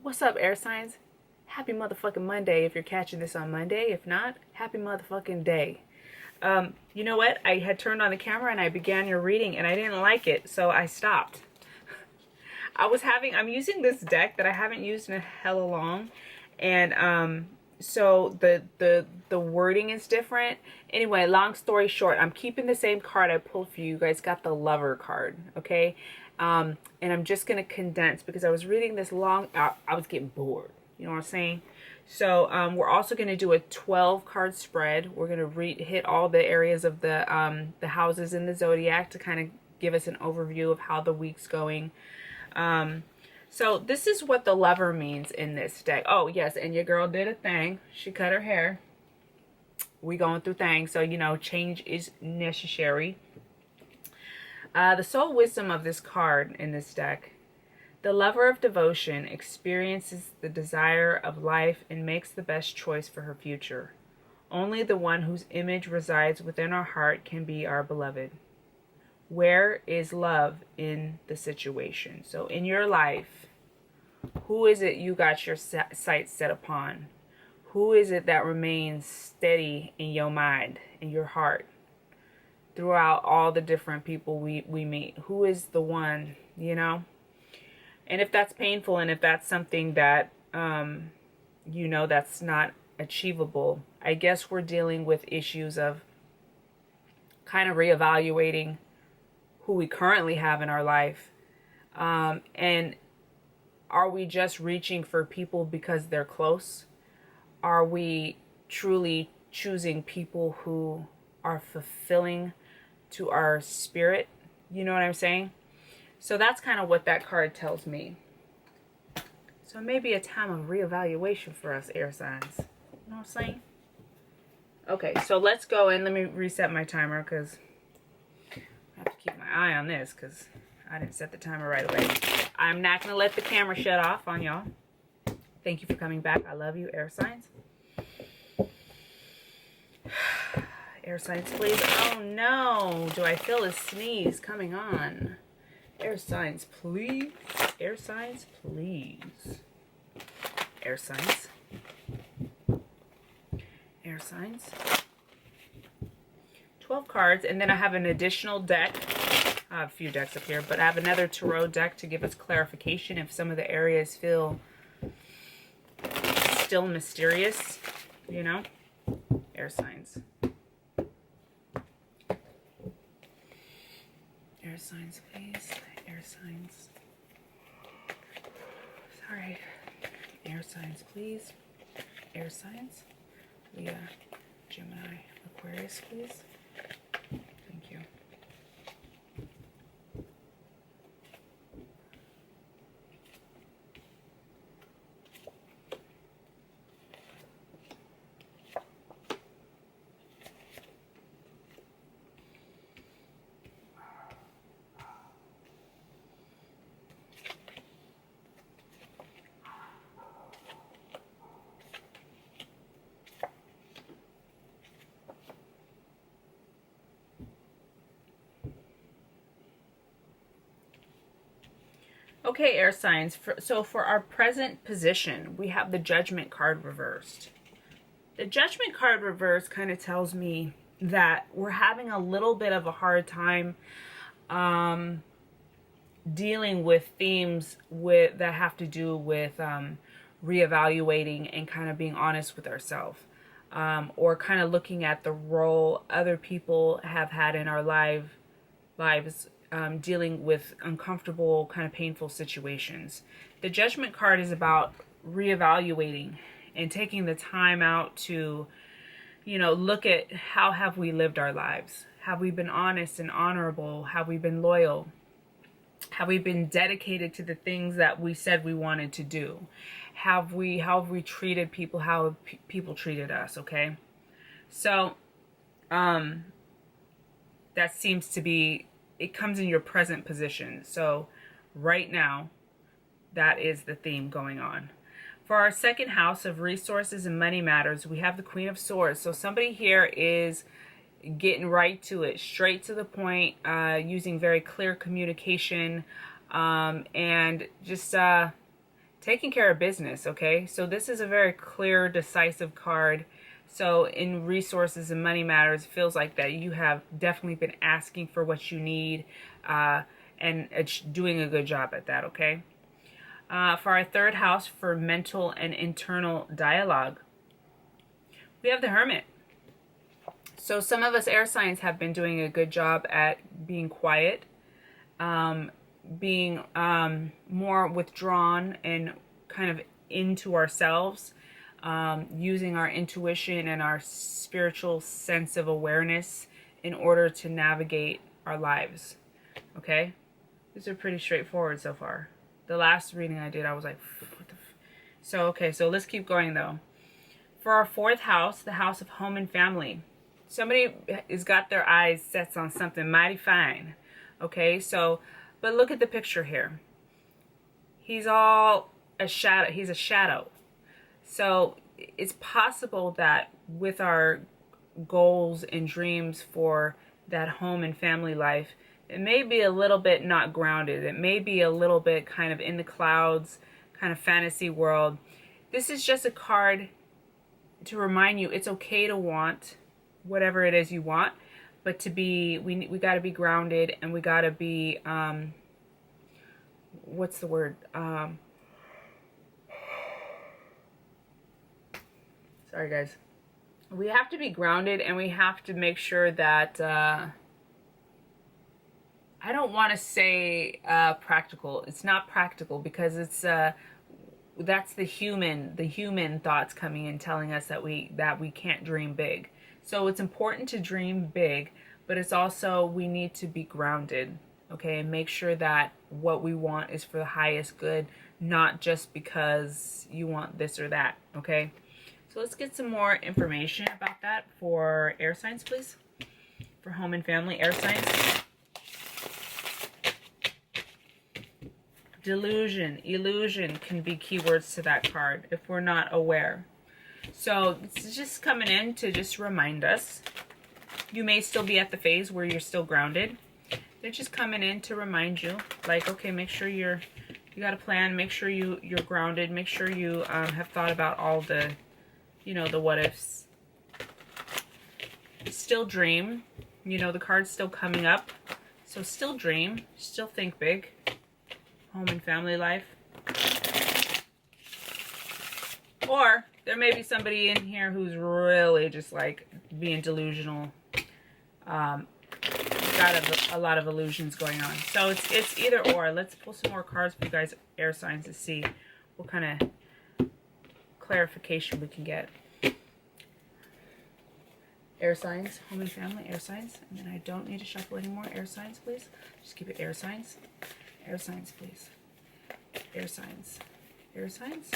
What's up, air signs? Happy motherfucking Monday if you're catching this on Monday. If not, happy motherfucking day. You know what? I had turned on the camera and I began your reading and I didn't like it, so I stopped. I'm using this deck that I haven't used in a hella long, and so the wording is different. Anyway, long story short, I'm keeping the same card I pulled for you. You guys got the Lover card, okay? And I'm just gonna condense because I was reading this long. I was getting bored. You know what I'm saying? So we're also gonna do a 12 card spread. We're gonna hit all the areas of the houses in the zodiac to kind of give us an overview of how the week's going. So this is what the Lover means in this deck. Oh yes, and your girl did a thing. She cut her hair. We going through things, so you know change is necessary. The soul wisdom of this card in this deck. The lover of devotion experiences the desire of life and makes the best choice for her future. Only the one whose image resides within our heart can be our beloved. Where is love in the situation? So in your life, who is it you got your sights set upon? Who is it that remains steady in your mind, in your heart, throughout all the different people we meet? Who is the one, you know? And if that's painful and if that's something that, you know, that's not achievable, I guess we're dealing with issues of kind of reevaluating who we currently have in our life. And are we just reaching for people because they're close? Are we truly choosing people who are fulfilling to our spirit? You know what I'm saying? So that's kind of what that card tells me. So maybe a time of reevaluation for us air signs. You know what I'm saying? Okay, so let's go and let me reset my timer because I have to keep my eye on this because I didn't set the timer right away. I'm not going to let the camera shut off on y'all. Thank you for coming back. I love you, air signs. Air signs, please. Oh no, do I feel a sneeze coming on? Air signs, please. Air signs, please. Air signs. Air signs. 12 cards, and then I have an additional deck. I have a few decks up here, but I have another tarot deck to give us clarification if some of the areas feel still mysterious, you know? Air signs. Air signs, please. Air signs. Sorry. Air signs, please. Air signs. Leo, Gemini, Aquarius, please. Thank you. Okay, air signs. So for our present position, we have the Judgment card reversed. The Judgment card reversed kind of tells me that we're having a little bit of a hard time dealing with themes that have to do with reevaluating and kind of being honest with ourselves, or kind of looking at the role other people have had in our lives, dealing with uncomfortable, kind of painful situations. The Judgment card is about reevaluating and taking the time out to, you know, look at how have we lived our lives? Have we been honest and honorable? Have we been loyal? Have we been dedicated to the things that we said we wanted to do? How have we treated people? How have people treated us? Okay. So, that seems to be, it comes in your present position. So right now, that is the theme going on. For our second house of resources and money matters, we have the Queen of Swords. So somebody here is getting right to it, straight to the point, using very clear communication, and just taking care of business, okay? So this is a very clear, decisive card. So in resources and money matters, it feels like that you have definitely been asking for what you need, and it's doing a good job at that, okay? For our third house, for mental and internal dialogue, we have the Hermit. So some of us air signs have been doing a good job at being quiet, being more withdrawn and kind of into ourselves, using our intuition and our spiritual sense of awareness in order to navigate our lives. Okay? These are pretty straightforward so far. The last reading I did, I was like, what the f-? So, okay, so let's keep going though. For our fourth house, the house of home and family, somebody has got their eyes set on something mighty fine. Okay, so, but look at the picture here. He's all a shadow. He's a shadow. So it's possible that with our goals and dreams for that home and family life, it may be a little bit not grounded. It may be a little bit kind of in the clouds, kind of fantasy world. This is just a card to remind you it's okay to want whatever it is you want, but to be, we got to be grounded, and we got to be, what's the word? Sorry guys. We have to be grounded, and we have to make sure that, I don't want to say practical. It's not practical because it's that's the human thoughts coming in telling us that we can't dream big. So it's important to dream big, but it's also we need to be grounded, okay, and make sure that what we want is for the highest good, not just because you want this or that, okay? So let's get some more information about that for air signs, please. For home and family, air signs. Delusion, illusion can be keywords to that card if we're not aware. So it's just coming in to just remind us. You may still be at the phase where you're still grounded. They're just coming in to remind you, like, okay, make sure you got a plan, make sure you're grounded, make sure you have thought about all the, you know, the what ifs. Still dream, you know, the card's still coming up. So still dream, still think big. Home and family life. Or there may be somebody in here who's really just like being delusional. Got a lot of illusions going on. So it's either or. Let's pull some more cards for you guys, air signs, to see what kind of clarification we can get. Air signs, home and family, air signs. And then I don't need to shuffle anymore. Air signs, please. Just keep it air signs. Air signs, please. Air signs. Air signs.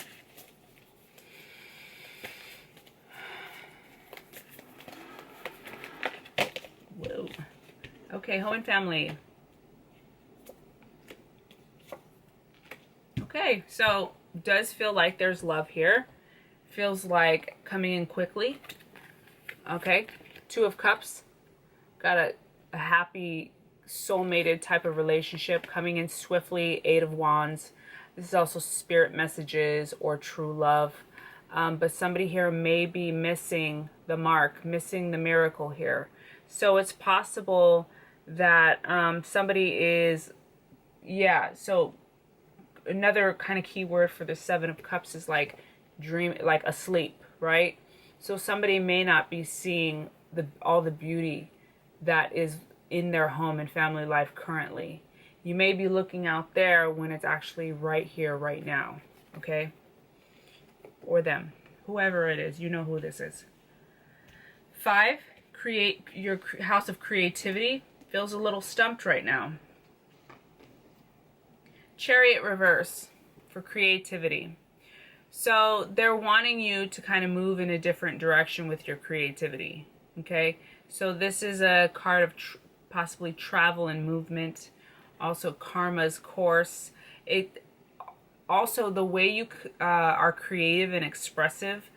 Whoa. Okay, home and family. Okay, so does feel like there's love here. Feels like coming in quickly. Okay, Two of Cups. Got a happy soulmated type of relationship coming in swiftly. Eight of Wands. This is also spirit messages or true love. But somebody here may be missing the mark, missing the miracle here. So it's possible that somebody is, yeah, so another kind of key word for the Seven of Cups is like dream, like asleep, right? So somebody may not be seeing all the beauty that is in their home and family life currently. You may be looking out there when it's actually right here, right now, okay? Or them, whoever it is, you know who this is. 5, create your house of creativity. Feels a little stumped right now. Chariot reverse for creativity. So they're wanting you to kind of move in a different direction with your creativity, okay? So this is a card of possibly travel and movement. Also karma's course. It also, the way you are creative and expressive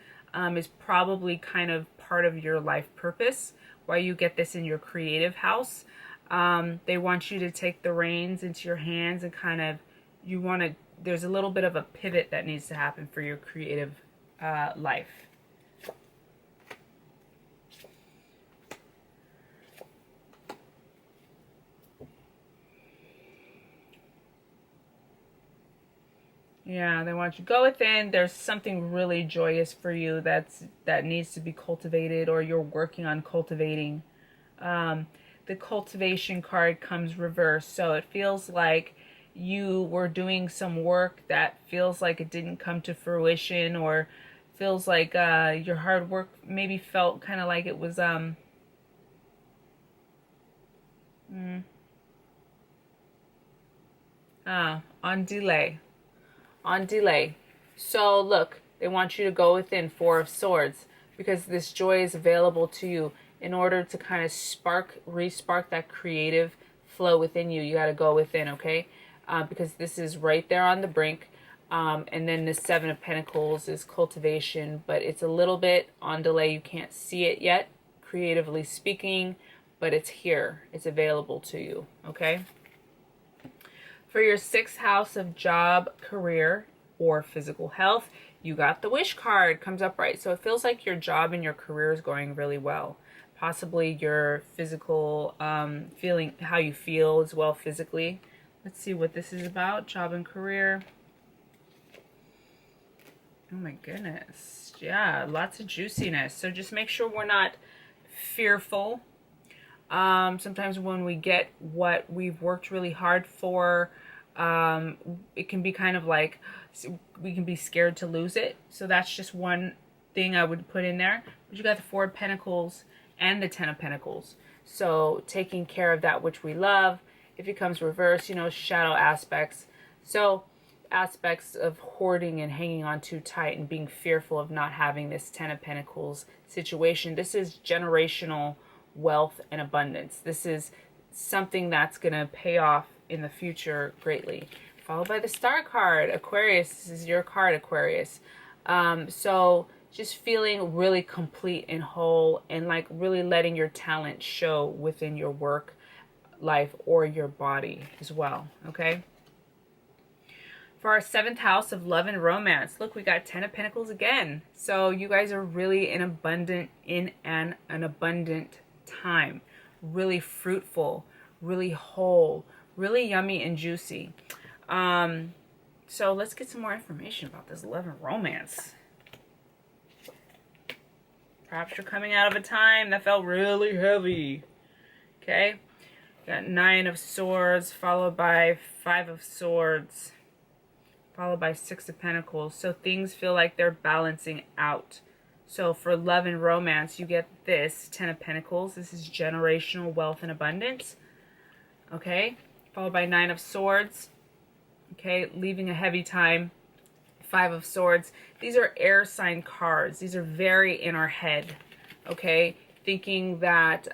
is probably kind of part of your life purpose, why you get this in your creative house. They want you to take the reins into your hands and kind of, you want to there's a little bit of a pivot that needs to happen for your creative life. Yeah, they want you to go within. There's something really joyous for you that needs to be cultivated, or you're working on cultivating. The cultivation card comes reversed, so it feels like you were doing some work that feels like it didn't come to fruition, or feels like your hard work maybe felt kind of like it was on delay. On delay. So look, they want you to go within, Four of Swords, because this joy is available to you. In order to kind of re-spark that creative flow within you, you got to go within, okay? Because this is right there on the brink. And then the Seven of Pentacles is cultivation, but it's a little bit on delay. You can't see it yet, creatively speaking, but it's here. It's available to you, okay? For your 6th house of job, career, or physical health, you got the Wish card, comes up right. So it feels like your job and your career is going really well. Possibly your physical, feeling, how you feel as well physically. Let's see what this is about, job and career. Oh my goodness. Yeah, lots of juiciness. So just make sure we're not fearful. Sometimes when we get what we've worked really hard for, it can be kind of like we can be scared to lose it. So that's just one thing I would put in there. But you got the Four of Pentacles and the Ten of Pentacles. So taking care of that which we love. If it comes reversed, you know, shadow aspects. So aspects of hoarding and hanging on too tight and being fearful of not having this Ten of Pentacles situation. This is generational wealth and abundance. This is something that's going to pay off in the future greatly. Followed by the Star card, Aquarius. This is your card, Aquarius. So just feeling really complete and whole, and like really letting your talent show within your work life or your body as well, okay? For our 7th house of love and romance, look, we got Ten of Pentacles again. So you guys are really in an abundant time, really fruitful, really whole, really yummy and juicy. So let's get some more information about this love and romance. Perhaps you're coming out of a time that felt really heavy. Okay, got Nine of Swords, followed by Five of Swords, followed by Six of Pentacles. So things feel like they're balancing out. So for love and romance, you get this Ten of Pentacles. This is generational wealth and abundance. Okay, followed by Nine of Swords. Okay, leaving a heavy time. Five of Swords. These are air sign cards. These are very in our head. Okay, thinking that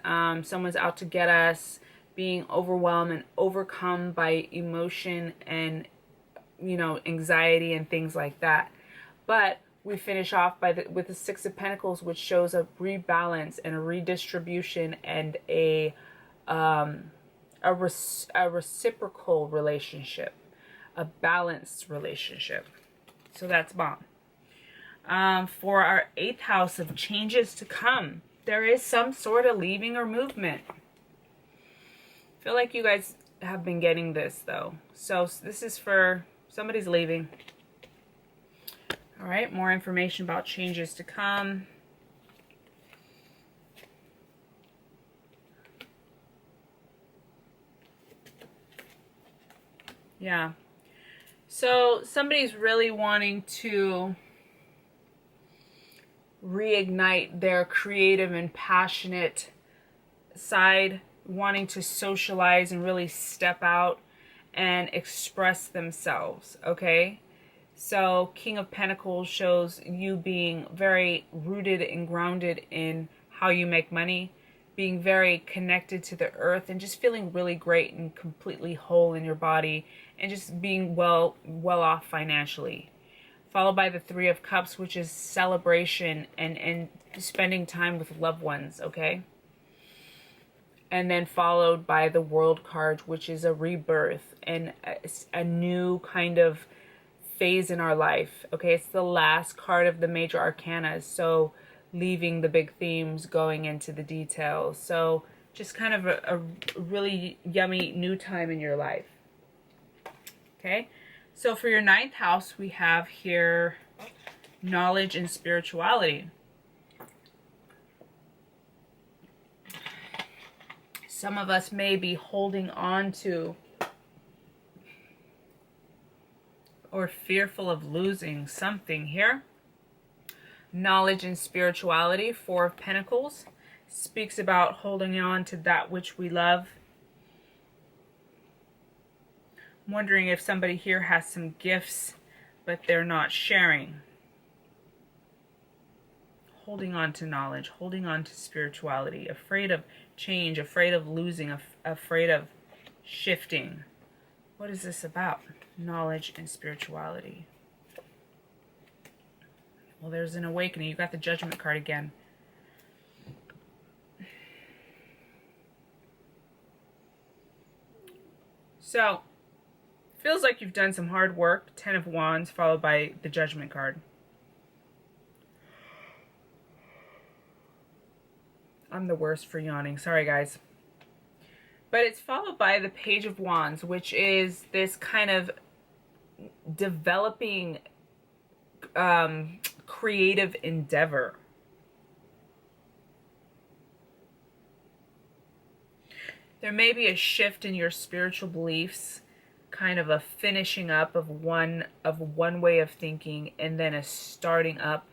someone's out to get us, being overwhelmed and overcome by emotion and, you know, anxiety and things like that. But we finish off with the Six of Pentacles, which shows a rebalance and a redistribution and a reciprocal relationship, a balanced relationship. So that's bomb. For our 8th house of changes to come, there is some sort of leaving or movement. I feel like you guys have been getting this though. So this is for somebody's leaving. All right, more information about changes to come. Yeah. So somebody's really wanting to reignite their creative and passionate side, wanting to socialize and really step out and express themselves, okay? So King of Pentacles shows you being very rooted and grounded in how you make money, being very connected to the earth, and just feeling really great and completely whole in your body, and just being well off financially. Followed by the Three of Cups, which is celebration and spending time with loved ones, okay? And then followed by the World card, which is a rebirth and a new kind of phase in our life. Okay, it's the last card of the major arcana, so leaving the big themes, going into the details. So just kind of a really yummy new time in your life. Okay, so for your 9th house, we have here knowledge and spirituality. Some of us may be holding on to or fearful of losing something here. Knowledge and spirituality, 4 of Pentacles, speaks about holding on to that which we love. I'm wondering if somebody here has some gifts, but they're not sharing. Holding on to knowledge, holding on to spirituality, afraid of change, afraid of losing, afraid of shifting. What is this about? Knowledge and spirituality. Well, there's an awakening. You got the Judgment card again. So, feels like you've done some hard work. 10 of Wands followed by the Judgment card. I'm the worst for yawning. Sorry, guys. But it's followed by the Page of Wands, which is this kind of developing creative endeavor. There may be a shift in your spiritual beliefs, kind of a finishing up of one way of thinking, and then a starting up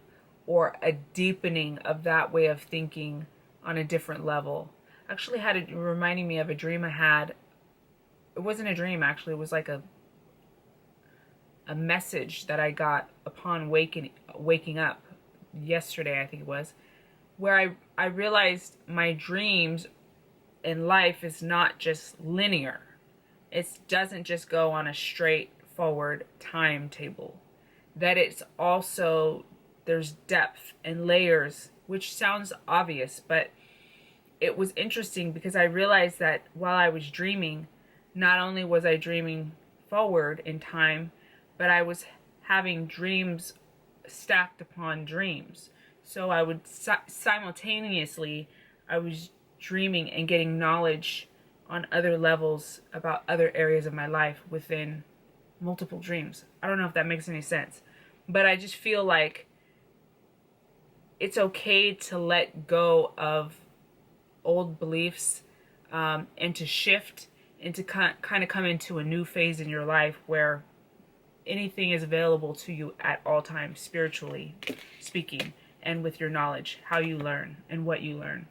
or a deepening of that way of thinking on a different level. Actually had it reminding me of a dream I had. It wasn't a dream, actually. It was like a message that I got upon waking up yesterday, I think it was, where I realized my dreams in life is not just linear. It doesn't just go on a straightforward timetable. That it's also, there's depth and layers, which sounds obvious, but it was interesting because I realized that while I was dreaming, not only was I dreaming forward in time, but I was having dreams stacked upon dreams. So I would simultaneously, I was dreaming and getting knowledge on other levels about other areas of my life within multiple dreams. I don't know if that makes any sense, but I just feel like it's okay to let go of old beliefs and to shift and to kind of come into a new phase in your life where anything is available to you at all times, spiritually speaking, and with your knowledge, how you learn and what you learn.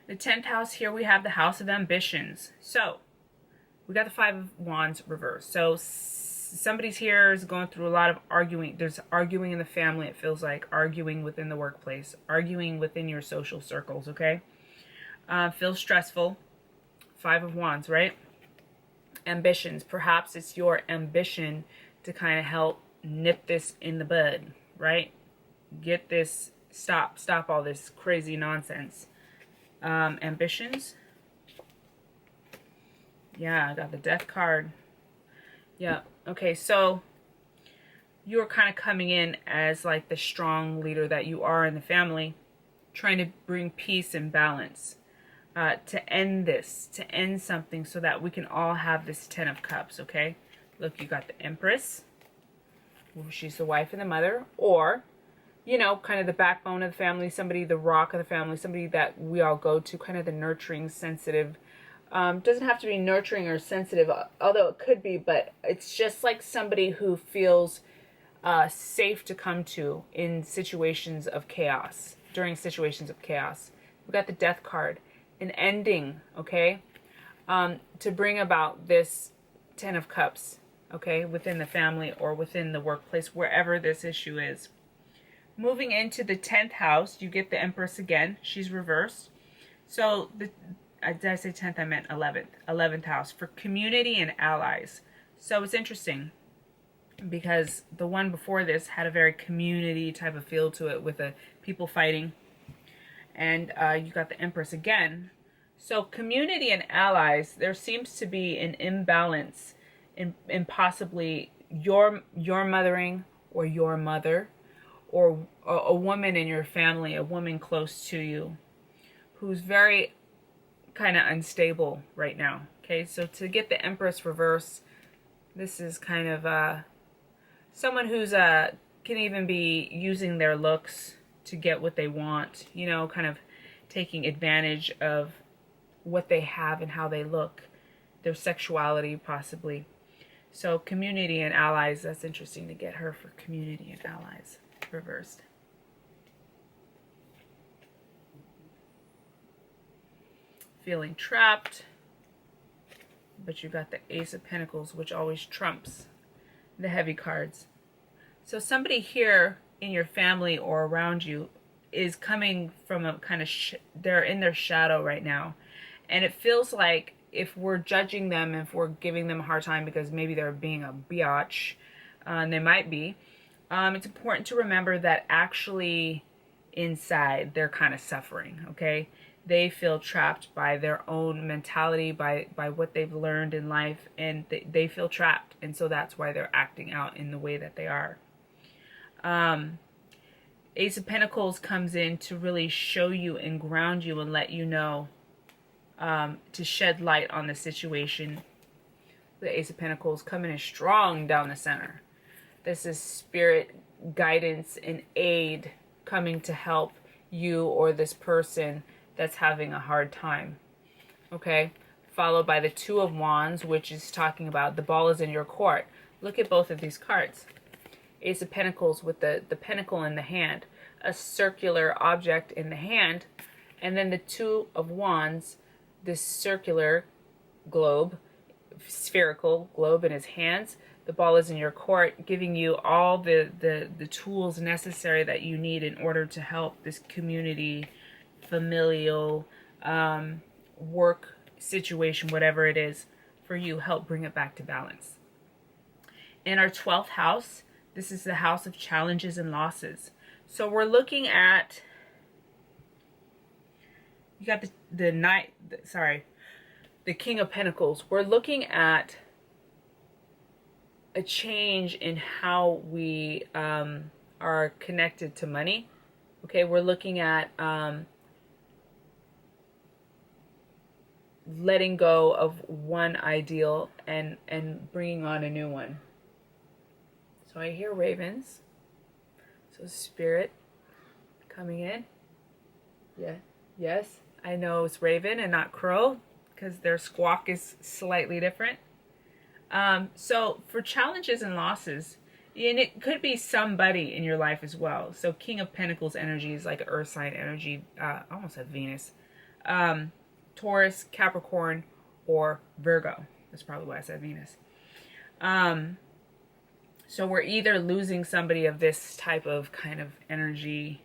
The 10th house, here we have the House of Ambitions. So we got the 5 of Wands reversed. So somebody's here is going through a lot of arguing. There's arguing in the family, it feels like. Arguing within the workplace. Arguing within your social circles, okay? Feels stressful. 5 of Wands, right? Ambitions. Perhaps it's your ambition to kind of help nip this in the bud, right? Get this, stop all this crazy nonsense. Ambitions. Yeah, I got the Death card. Yeah. Okay, so you're kind of coming in as like the strong leader that you are in the family, trying to bring peace and balance, to end this, to end something so that we can all have this 10 of Cups, okay? Look, you got the Empress. She's the wife and the mother, or, you know, kind of the backbone of the family, somebody, the rock of the family, somebody that we all go to, kind of the nurturing, sensitive. Doesn't have to be nurturing or sensitive, although it could be, but it's just like somebody who feels safe to come to in situations of chaos, during situations of chaos. We got the Death card, an ending, okay, to bring about this 10 of Cups, okay, within the family or within the workplace, wherever this issue is. Moving into the 10th house, you get the Empress again. She's reversed. So did I say 10th? I meant 11th. 11th house for community and allies. So it's interesting because the one before this had a very community type of feel to it with people fighting. And you got the Empress again. So community and allies, there seems to be an imbalance in possibly your mothering or your mother, or a woman in your family, a woman close to you, who's very kind of unstable right now. Okay, so to get the Empress reverse, this is kind of someone who's can even be using their looks to get what they want, you know, kind of taking advantage of what they have and how they look, their sexuality possibly. So community and allies, that's interesting to get her for community and allies reversed. Feeling trapped, but you got the Ace of Pentacles, which always trumps the heavy cards. So somebody here in your family or around you is coming from a kind of, they're in their shadow right now. And it feels like if we're judging them, if we're giving them a hard time because maybe they're being a biatch, and they might be, it's important to remember that actually inside they're kind of suffering, okay? They feel trapped by their own mentality, by what they've learned in life, and they feel trapped. And so that's why they're acting out in the way that they are. Ace of Pentacles comes in to really show you and ground you and let you know, to shed light on the situation. The Ace of Pentacles coming in strong down the center. This is spirit guidance and aid coming to help you or this person that's having a hard time. Okay? Followed by the Two of Wands, which is talking about the ball is in your court. Look at both of these cards. Ace of Pentacles with the pentacle in the hand, a circular object in the hand, and then the Two of Wands, this circular globe, spherical globe in his hands. The ball is in your court, giving you all the tools necessary that you need in order to help this community, familial, work situation, whatever it is for you, help bring it back to balance. In our 12th house, this is the house of challenges and losses. So we're looking at, you got the King of Pentacles. We're looking at a change in how we are connected to money. Okay, we're looking at letting go of one ideal and bringing on a new one. So I hear ravens. So spirit coming in. Yeah. Yes, I know it's raven and not crow because their squawk is slightly different. So for challenges and losses, and it could be somebody in your life as well. So King of Pentacles energy is like an earth sign energy. I almost have Venus. Taurus, Capricorn, or Virgo. That's probably why I said Venus. So we're either losing somebody of this type of kind of energy,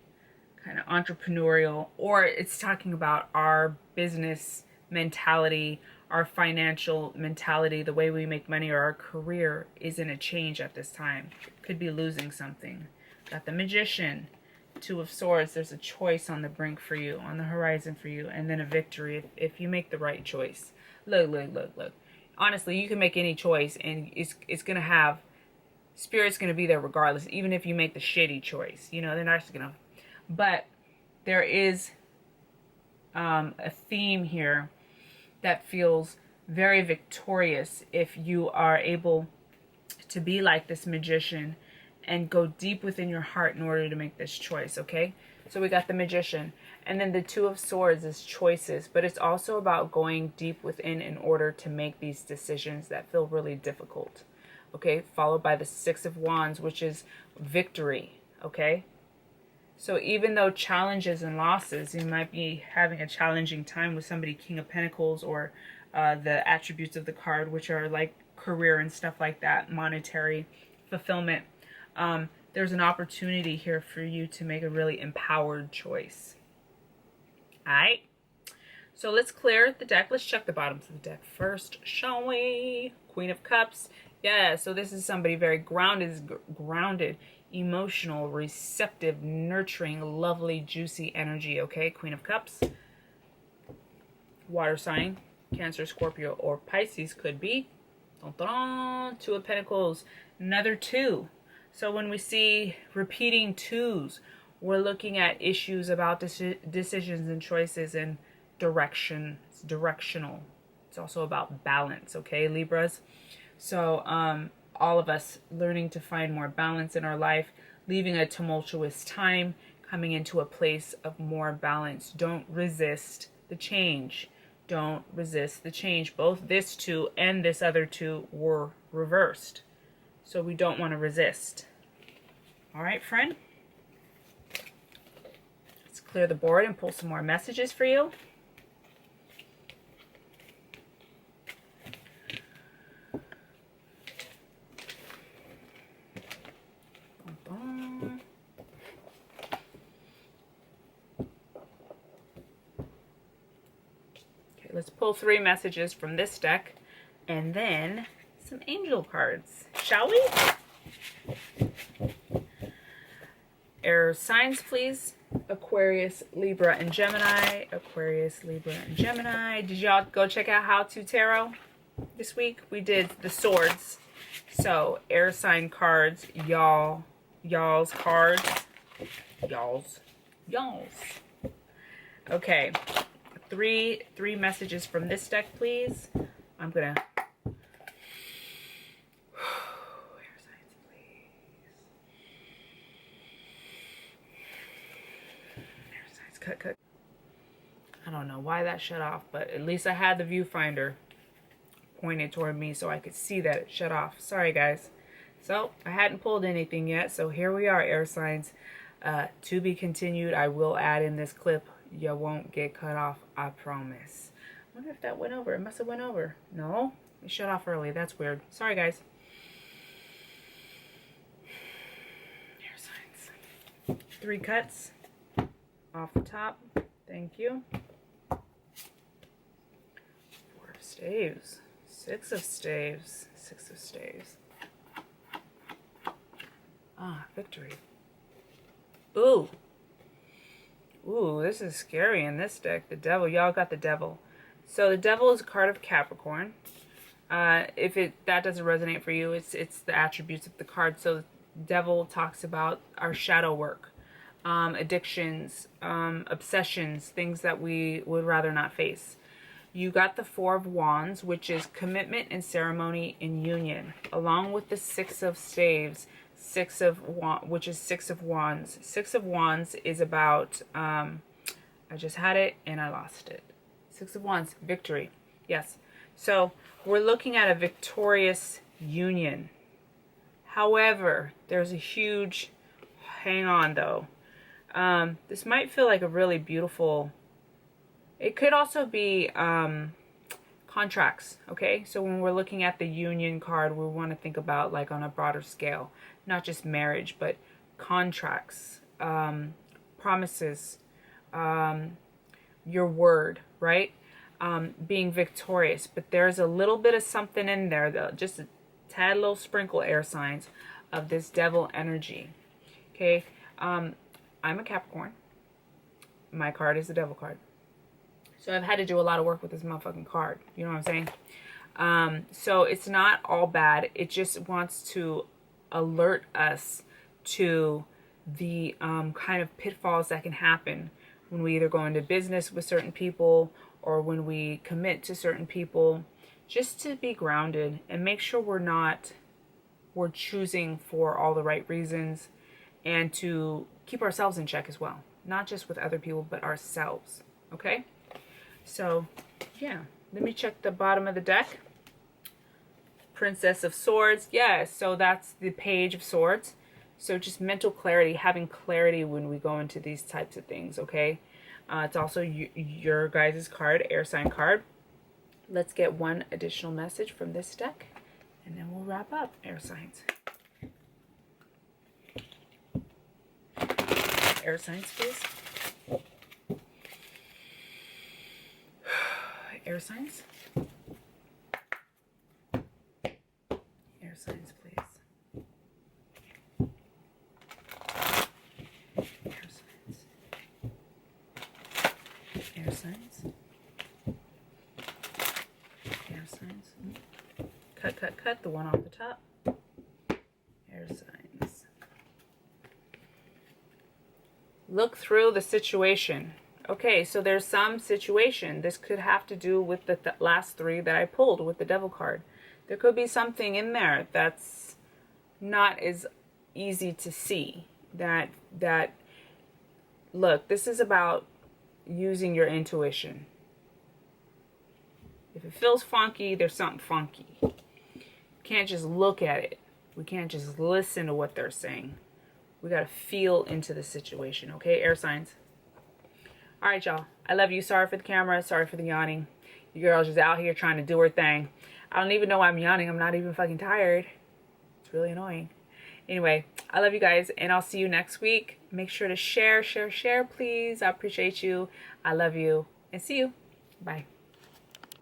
kind of entrepreneurial, or it's talking about our business mentality, our financial mentality, the way we make money, or our career is in a change at this time. Could be losing something. Got the Magician, Two of Swords. There's a choice on the brink for you, on the horizon for you, and then a victory if you make the right choice. Look. Honestly, you can make any choice, and it's gonna have, Spirit's gonna be there regardless, even if you make the shitty choice. You know, they're not just gonna. But there is a theme here that feels very victorious if you are able to be like this Magician and go deep within your heart in order to make this choice, okay? So we got the Magician. And then the Two of Swords is choices, but it's also about going deep within in order to make these decisions that feel really difficult, okay? Followed by the Six of Wands, which is victory, okay? So even though challenges and losses, you might be having a challenging time with somebody, King of Pentacles, or the attributes of the card, which are like career and stuff like that, monetary fulfillment. There's an opportunity here for you to make a really empowered choice. All right. So let's clear the deck. Let's check the bottoms of the deck first, shall we? Queen of Cups. Yeah, so this is somebody very grounded, emotional, receptive, nurturing, lovely, juicy energy, okay? Queen of Cups. Water sign, Cancer, Scorpio, or Pisces could be. Dun, dun, dun. Two of Pentacles. Another 2. So when we see repeating 2s, we're looking at issues about decisions and choices and direction. It's directional. It's also about balance, okay, Libras? So all of us learning to find more balance in our life, leaving a tumultuous time, coming into a place of more balance. Don't resist the change. Don't resist the change. Both this 2 and this other 2 were reversed. So we don't want to resist. All right, friend? Let's clear the board and pull some more messages for you. Okay, let's pull 3 messages from this deck and then some angel cards, shall we? Air signs, please. Aquarius, Libra, and Gemini. Aquarius, Libra, and Gemini. Did y'all go check out How To Tarot this week? We did the swords. So, air sign cards, y'all's cards. Y'all's. Okay. Three messages from this deck, please. I'm gonna cut. I don't know why that shut off, but at least I had the viewfinder pointed toward me so I could see that it shut off. Sorry, guys. So, I hadn't pulled anything yet, so here we are, air signs. To be continued. I will add in this clip. You won't get cut off, I promise. I wonder if that went over. It must have went over. No? It shut off early. That's weird. Sorry, guys. Air signs. 3 cuts off the top. Thank you. 4 of staves. 6 of staves. 6 of staves. Ah, victory. Ooh. Ooh, this is scary in this deck. The devil. Y'all got the devil. So the devil is a card of Capricorn. If that doesn't resonate for you, it's the attributes of the card. So the devil talks about our shadow work. Addictions, obsessions, things that we would rather not face. You got the 4 of Wands, which is commitment and ceremony in union, along with the 6 of Staves, which is 6 of Wands. 6 of Wands is about, I just had it and I lost it. 6 of Wands, victory. Yes. So we're looking at a victorious union. However, there's a huge, hang on though. This might feel like a really beautiful, it could also be contracts, okay? So when we're looking at the union card, we want to think about like on a broader scale, not just marriage, but contracts, promises, your word, right? Being victorious. But there's a little bit of something in there, though, just a tad little sprinkle, air signs, of this devil energy, okay? I'm a Capricorn. My card is the devil card. So I've had to do a lot of work with this motherfucking card. You know what I'm saying? So it's not all bad. It just wants to alert us to the kind of pitfalls that can happen when we either go into business with certain people or when we commit to certain people, just to be grounded and make sure we're choosing for all the right reasons, and to keep ourselves in check as well. Not just with other people, but ourselves. Okay? So, yeah. Let me check the bottom of the deck. Princess of Swords. Yeah, so that's the Page of Swords. So just mental clarity, having clarity when we go into these types of things, okay? It's also your guys' card, air sign card. Let's get one additional message from this deck, and then we'll wrap up, air signs. Air signs, please. Air signs. Air signs, please. Air signs. Air signs. Air signs. Cut, the one off the top. Look through the situation. Okay, so there's some situation. This could have to do with the last three that I pulled with the Devil card. There could be something in there that's not as easy to see. That look, this is about using your intuition. If it feels funky, there's something funky. You can't just look at it. We can't just listen to what they're saying. We got to feel into the situation, okay, air signs? All right, y'all. I love you. Sorry for the camera. Sorry for the yawning. You girls just out here trying to do her thing. I don't even know why I'm yawning. I'm not even fucking tired. It's really annoying. Anyway, I love you guys, and I'll see you next week. Make sure to share, please. I appreciate you. I love you, and see you. Bye.